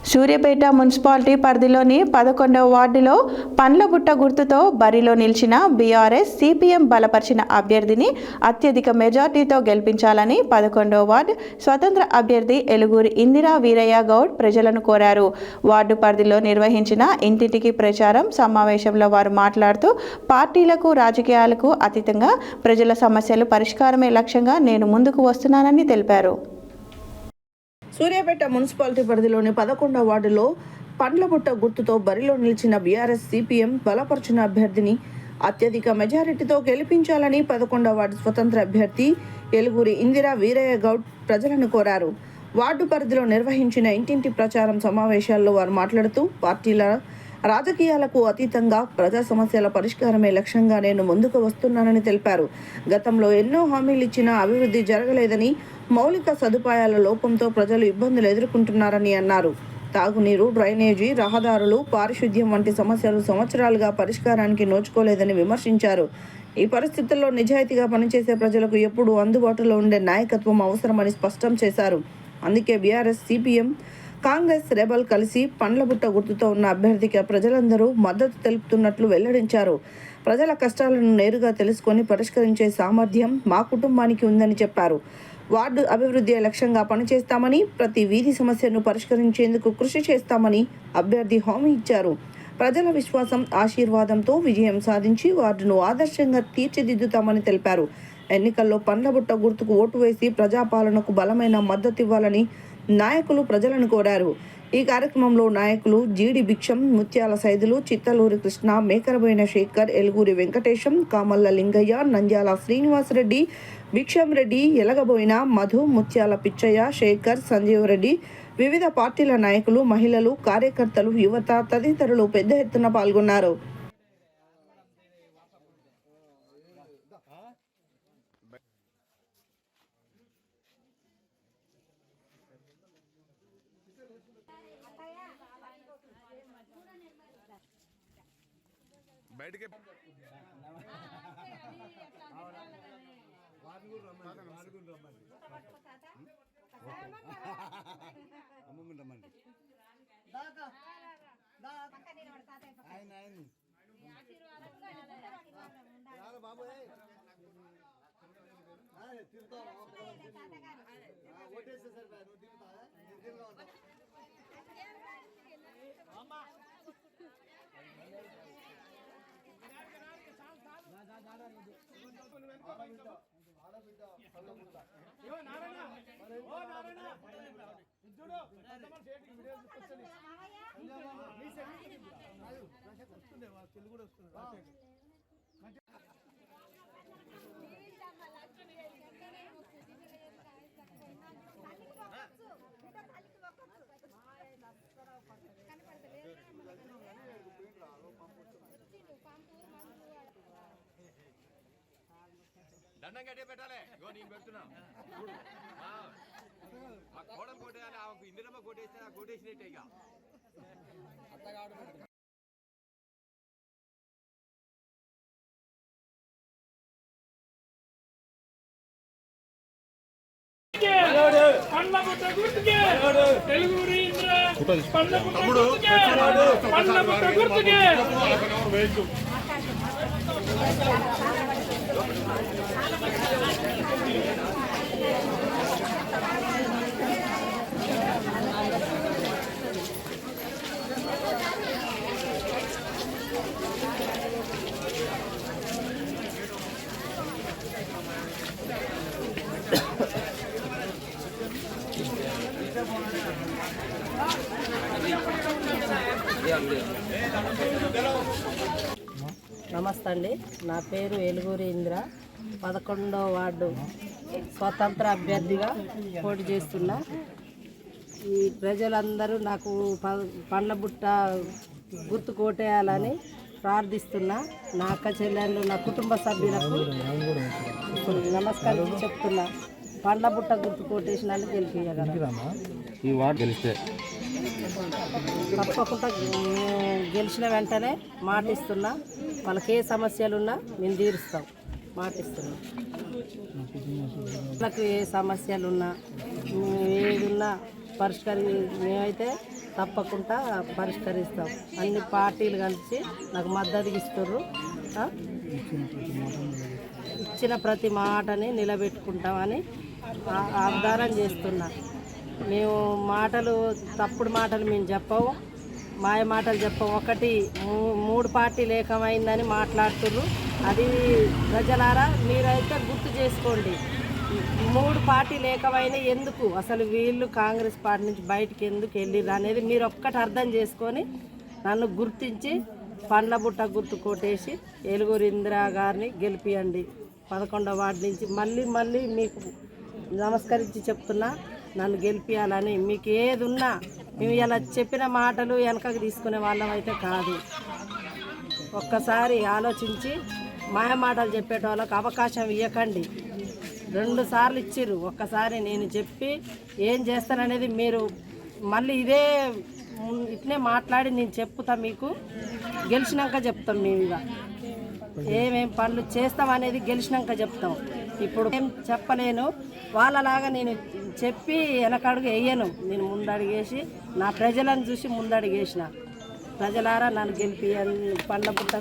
Suryapet municipality పరిధిలోని 11వ వార్డులో పండ్లబుట్ట గుర్తుతో బరిలో నిలిచిన బీఆర్ఎస్ సిపిఎం బలపరిచిన అభ్యర్థిని అత్యధిక మెజార్టీతో గెలిపించాలని 11వ వార్డు స్వతంత్ర అభ్యర్థి ఎలుగూరి ఇందిరా వీరయ్య గౌడ్ ప్రజలను కోరారు. వార్డు పరిధిలో నిర్వహించిన ఇంటింటికి ప్రచారం సమావేశంలో వారు మాట్లాడుతూ పార్టీలకు రాజకీయాలకు అతీతంగా ప్రజల సమస్యలు పరిష్కారమే లక్ష్యంగా నేను ముందుకు వస్తున్నానని తెలిపారు. సూర్యాపేట మున్సిపాలిటీ పరిధిలోని 11వ వార్డులో పండ్లబుట్ట గుర్తుతో బరిలో నిలిచిన బీఆర్ఎస్ సిపిఎం బలపరిచిన అభ్యర్థిని అత్యధిక మెజారిటీతో గెలిపించాలని 11వ వార్డు స్వతంత్ర అభ్యర్థి ఎలుగూరి ఇందిరా వీరయ్య గౌడ్ ప్రజలను కోరారు. వార్డు పరిధిలో నిర్వహించిన ఇంటింటి ప్రచారం సమావేశాల్లో వారు మాట్లాడుతూ పార్టీల రాజకీయాలకు అతీతంగా ప్రజా సమస్యల పరిష్కారమే లక్ష్యంగా నేను ముందుకు వస్తున్నానని తెలిపారు. గతంలో ఎన్నో హామీలు ఇచ్చినా అభివృద్ధి జరగలేదని, మౌలిక సదుపాయాల లోపంతో ప్రజలు ఇబ్బందులు ఎదుర్కొంటున్నారని అన్నారు. తాగునీరు, డ్రైనేజీ, రహదారులు, పారిశుద్ధ్యం వంటి సమస్యలు సంవత్సరాలుగా పరిష్కారానికి నోచుకోలేదని విమర్శించారు. ఈ పరిస్థితుల్లో నిజాయితీగా పనిచేసే ప్రజలకు ఎప్పుడూ అందుబాటులో ఉండే నాయకత్వం అవసరమని స్పష్టం చేశారు. అందుకే బీఆర్ఎస్, సిపిఎం, కాంగ్రెస్, రెబల్ కలిసి పండ్లబుట్ట గుర్తుతో ఉన్న అభ్యర్థికి ప్రజలందరూ మద్దతు తెలుపుతున్నట్లు వెల్లడించారు. ప్రజల కష్టాలను నేరుగా తెలుసుకొని పరిష్కరించే సామర్థ్యం మా కుటుంబానికి ఉందని చెప్పారు. వార్డు అభివృద్ధి లక్ష్యంగా పనిచేస్తామని, ప్రతి వీధి సమస్యను పరిష్కరించేందుకు కృషి చేస్తామని అభ్యర్థి హామీ ఇచ్చారు. ప్రజల విశ్వాసం, ఆశీర్వాదంతో విజయం సాధించి వార్డును ఆదర్శంగా తీర్చిదిద్దుతామని తెలిపారు. ఎన్నికల్లో పండ్లబుట్ట గుర్తుకు ఓటు వేసి ప్రజాపాలనకు బలమైన మద్దతు ఇవ్వాలని నాయకులు ప్రజలను కోరారు. ఈ కార్యక్రమంలో నాయకులు జీడి భిక్షం, ముత్యాల సైదులు, చిత్తలూరి కృష్ణ, మేకరబోయిన శేఖర్, ఎలుగూరి వెంకటేశం, కామల్ల లింగయ్య, నంద్యాల శ్రీనివాసరెడ్డి, భిక్షం రెడ్డి, ఎలగబోయిన మధు, ముత్యాల పిచ్చయ్య, శేఖర్, సంజీవ్ రెడ్డి, వివిధ పార్టీల నాయకులు, మహిళలు, కార్యకర్తలు, యువత తదితరులు పెద్ద ఎత్తున పాల్గొన్నారు. బయటికి దండం కట్టే పెట్టాలి. ఇగో నేను పెడుతున్నా. ఆ కోడం కొట్టేయాలి. ఆమెకు ఇందిరమ్మ కొట్టేస్తే ఆ కొట్టేసినట్టే ఇక నమస్తే అండి. నా పేరు ఎలుగూరి ఇందిరా, 11వ వార్డు స్వతంత్ర అభ్యర్థిగా పోటీ చేస్తున్నా. ఈ ప్రజలందరూ నాకు పండ్లబుట్ట గుర్తు కోటేయాలని ప్రార్థిస్తున్నా. నా అక్క చెల్లెళ్ళు, నా కుటుంబ సభ్యులకు నమస్కారం చెప్తున్నా. పండ్లబుట్ట గుర్తు కోటేసినాన్ని గెలిపించగలరా? ఈ వార్డు గెలిస్తే తప్పకుండా గెలిచిన వెంటనే మాటిస్తున్నా. వాళ్ళకి ఏ సమస్యలున్నా మేము తీరుస్తాం, మాటిస్తున్నాం. వాళ్ళకు ఏ సమస్యలున్నా ఏదున్నా మేమైతే తప్పకుండా పరిష్కరిస్తాం. అన్ని పార్టీలు కలిసి నాకు మద్దతు ఇస్తుర్రు. ఇచ్చిన ప్రతి మాటని నిలబెట్టుకుంటామని వాగ్దానం చేస్తున్నా. మేము తప్పుడు మాటలు మేము చెప్పవు, మాయ మాటలు చెప్పం. ఒకటి 3 పార్టీలు ఏకమైందని మాట్లాడుతుర్రు. అది ప్రజలారా మీరైతే గుర్తు చేసుకోండి. 3 పార్టీలు ఏకమైన ఎందుకు, అసలు వీళ్ళు కాంగ్రెస్ పార్టీ నుంచి బయటికి ఎందుకు వెళ్ళిర్రు అనేది మీరు ఒక్కటి అర్థం చేసుకొని నన్ను గుర్తించి పండ్ల బుట్ట గుర్తు కొట్టేసి ఏలుగురు ఇందిరా గారిని గెలిపియండి. 11వ వార్డు నుంచి మళ్ళీ మీకు నమస్కరించి చెప్తున్నా, నన్ను గెలిపియాలని. మీకు ఏది ఉన్నా మేము ఇలా చెప్పిన మాటలు వెనకకి తీసుకునే వాళ్ళం అయితే కాదు. ఒక్కసారి ఆలోచించి మాయ మాటలు చెప్పేట వాళ్ళకి అవకాశం ఇవ్వకండి. 2 సార్లు ఇచ్చిర్రు. ఒక్కసారి నేను చెప్పి ఏం చేస్తాననేది మీరు మళ్ళీ ఇట్నే మాట్లాడి నేను చెప్తా. మీకు గెలిచినాక చెప్తాం. మేము ఇక ఏమేం పనులు చేస్తామనేది గెలిచినాక చెప్తాం. ఇప్పుడు ఏం చెప్పలేను. వాళ్ళలాగా నేను చెప్పి వెనకడుగు వేయను. నేను ముందడుగేసి నా ప్రజలను చూసి ముందడుగేసిన. ప్రజలారా నన్ను గెలిపి పండ్ల పుట్ట